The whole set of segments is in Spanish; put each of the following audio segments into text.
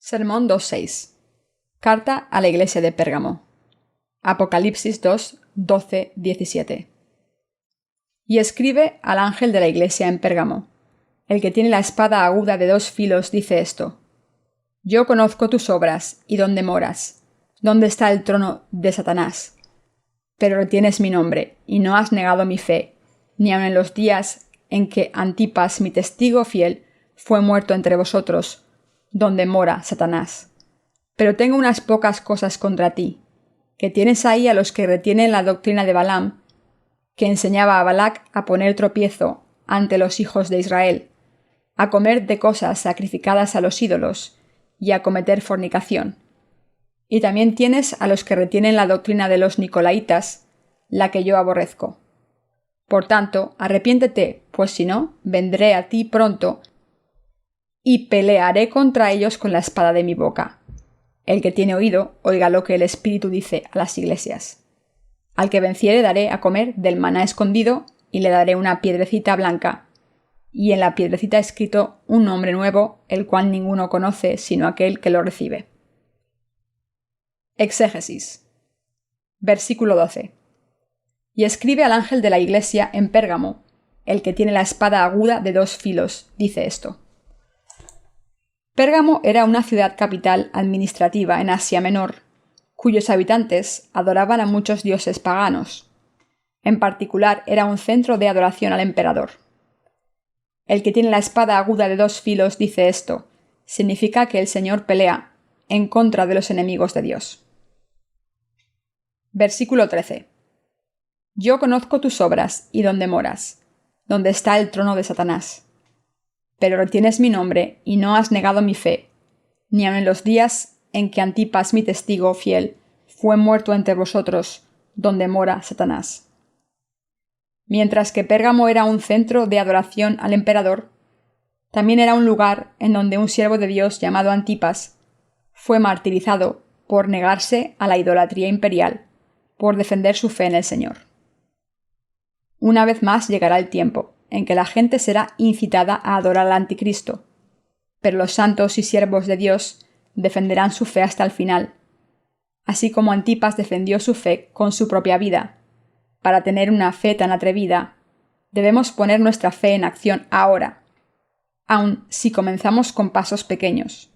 Sermón 2.6. Carta a la iglesia de Pérgamo. Apocalipsis 2, 12, 17. Y escribe al ángel de la iglesia en Pérgamo. El que tiene la espada aguda de 2 filos dice esto: Yo conozco tus obras y dónde moras, dónde está el trono de Satanás. Pero retienes mi nombre y no has negado mi fe, ni aun en los días en que Antipas, mi testigo fiel, fue muerto entre vosotros, donde mora Satanás. Pero tengo unas pocas cosas contra ti, que tienes ahí a los que retienen la doctrina de Balaam, que enseñaba a Balac a poner tropiezo ante los hijos de Israel, a comer de cosas sacrificadas a los ídolos y a cometer fornicación. Y también tienes a los que retienen la doctrina de los Nicolaitas, la que yo aborrezco. Por tanto, arrepiéntete, pues si no, vendré a ti pronto y pelearé contra ellos con la espada de mi boca. El que tiene oído, oiga lo que el Espíritu dice a las iglesias. Al que venciere daré a comer del maná escondido y le daré una piedrecita blanca, y en la piedrecita escrito un nombre nuevo, el cual ninguno conoce sino aquel que lo recibe. Exégesis. Versículo 12. Y escribe al ángel de la iglesia en Pérgamo, el que tiene la espada aguda de 2 filos, dice esto. Pérgamo era una ciudad capital administrativa en Asia Menor, cuyos habitantes adoraban a muchos dioses paganos. En particular, era un centro de adoración al emperador. El que tiene la espada aguda de 2 filos dice esto, significa que el Señor pelea en contra de los enemigos de Dios. Versículo 13. Yo conozco tus obras y dónde moras, donde está el trono de Satanás. Pero retienes mi nombre y no has negado mi fe, ni aun en los días en que Antipas, mi testigo fiel, fue muerto entre vosotros, donde mora Satanás. Mientras que Pérgamo era un centro de adoración al emperador, también era un lugar en donde un siervo de Dios llamado Antipas fue martirizado por negarse a la idolatría imperial, por defender su fe en el Señor. Una vez más llegará el tiempo en que la gente será incitada a adorar al anticristo, pero los santos y siervos de Dios defenderán su fe hasta el final, así como Antipas defendió su fe con su propia vida. Para tener una fe tan atrevida, debemos poner nuestra fe en acción ahora, aun si comenzamos con pasos pequeños.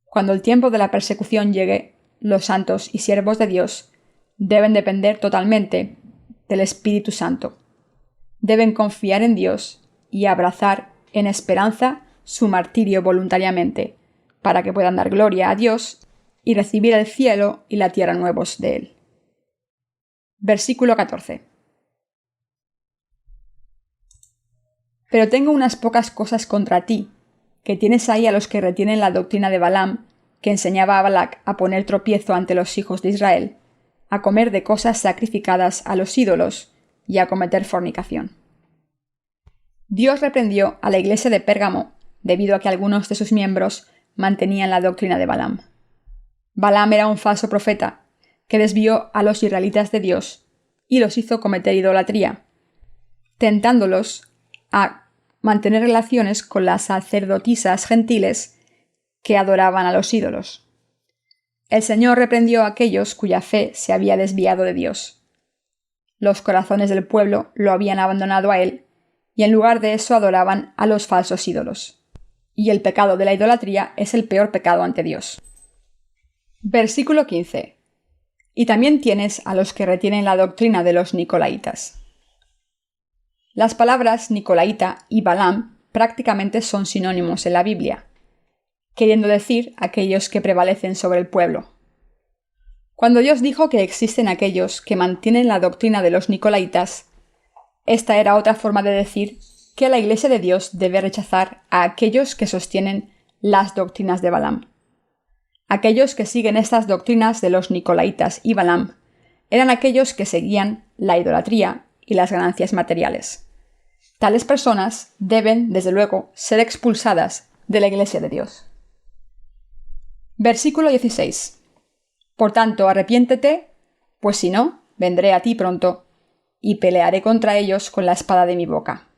Cuando el tiempo de la persecución llegue, los santos y siervos de Dios deben depender totalmente del Espíritu Santo. Deben confiar en Dios y abrazar en esperanza su martirio voluntariamente, para que puedan dar gloria a Dios y recibir el cielo y la tierra nuevos de Él. Versículo 14. Pero tengo unas pocas cosas contra ti, que tienes ahí a los que retienen la doctrina de Balaam, que enseñaba a Balac a poner tropiezo ante los hijos de Israel, a comer de cosas sacrificadas a los ídolos y a cometer fornicación. Dios reprendió a la iglesia de Pérgamo debido a que algunos de sus miembros mantenían la doctrina de Balaam. Balaam era un falso profeta que desvió a los israelitas de Dios y los hizo cometer idolatría, tentándolos a mantener relaciones con las sacerdotisas gentiles que adoraban a los ídolos. El Señor reprendió a aquellos cuya fe se había desviado de Dios. Los corazones del pueblo lo habían abandonado a Él, y en lugar de eso adoraban a los falsos ídolos. Y el pecado de la idolatría es el peor pecado ante Dios. Versículo 15. Y también tienes a los que retienen la doctrina de los Nicolaitas. Las palabras Nicolaita y Balaam prácticamente son sinónimos en la Biblia, queriendo decir aquellos que prevalecen sobre el pueblo. Cuando Dios dijo que existen aquellos que mantienen la doctrina de los Nicolaitas, esta era otra forma de decir que la Iglesia de Dios debe rechazar a aquellos que sostienen las doctrinas de Balaam. Aquellos que siguen estas doctrinas de los Nicolaitas y Balaam eran aquellos que seguían la idolatría y las ganancias materiales. Tales personas deben, desde luego, ser expulsadas de la Iglesia de Dios. Versículo 16. Por tanto, arrepiéntete, pues si no, vendré a ti pronto y pelearé contra ellos con la espada de mi boca.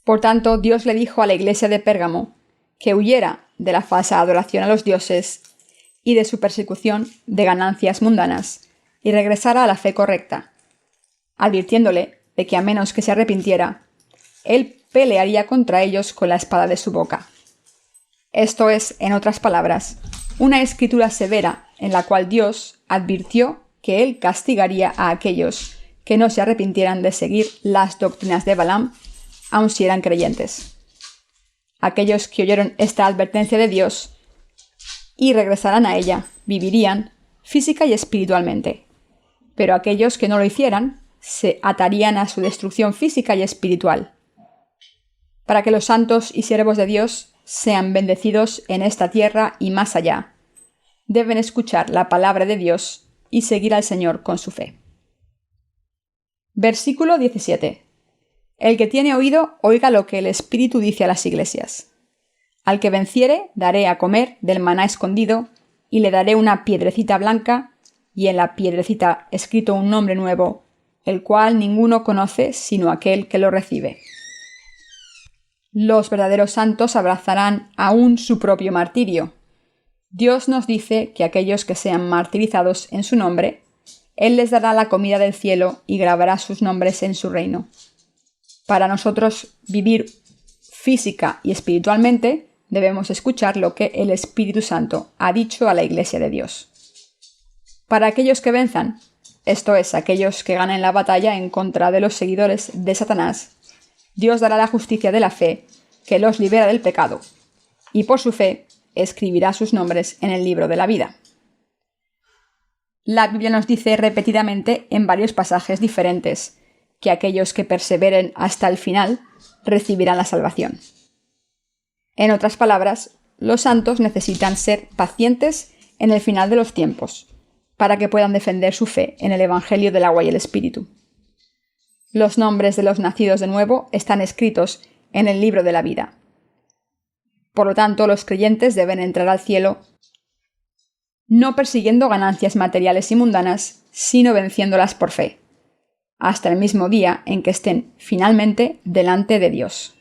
Por tanto, Dios le dijo a la iglesia de Pérgamo que huyera de la falsa adoración a los dioses y de su persecución de ganancias mundanas, y regresara a la fe correcta, advirtiéndole de que a menos que se arrepintiera, él pelearía contra ellos con la espada de su boca. Esto es, en otras palabras, una escritura severa en la cual Dios advirtió que él castigaría a aquellos que no se arrepintieran de seguir las doctrinas de Balaam, aun si eran creyentes. Aquellos que oyeron esta advertencia de Dios y regresaran a ella, vivirían física y espiritualmente. Pero aquellos que no lo hicieran, se atarían a su destrucción física y espiritual. Para que los santos y siervos de Dios sean bendecidos en esta tierra y más allá, deben escuchar la palabra de Dios y seguir al Señor con su fe. Versículo 17. El que tiene oído, oiga lo que el Espíritu dice a las iglesias. Al que venciere, daré a comer del maná escondido, y le daré una piedrecita blanca, y en la piedrecita escrito un nombre nuevo, el cual ninguno conoce sino aquel que lo recibe. Los verdaderos santos abrazarán aún su propio martirio. Dios nos dice que aquellos que sean martirizados en su nombre, Él les dará la comida del cielo y grabará sus nombres en su reino. Para nosotros vivir física y espiritualmente, debemos escuchar lo que el Espíritu Santo ha dicho a la Iglesia de Dios. Para aquellos que venzan, esto es, aquellos que ganen la batalla en contra de los seguidores de Satanás, Dios dará la justicia de la fe que los libera del pecado, y por su fe escribirá sus nombres en el libro de la vida. La Biblia nos dice repetidamente en varios pasajes diferentes que aquellos que perseveren hasta el final recibirán la salvación. En otras palabras, los santos necesitan ser pacientes en el final de los tiempos, para que puedan defender su fe en el Evangelio del agua y el Espíritu. Los nombres de los nacidos de nuevo están escritos en el libro de la vida. Por lo tanto, los creyentes deben entrar al cielo no persiguiendo ganancias materiales y mundanas, sino venciéndolas por fe, hasta el mismo día en que estén finalmente delante de Dios.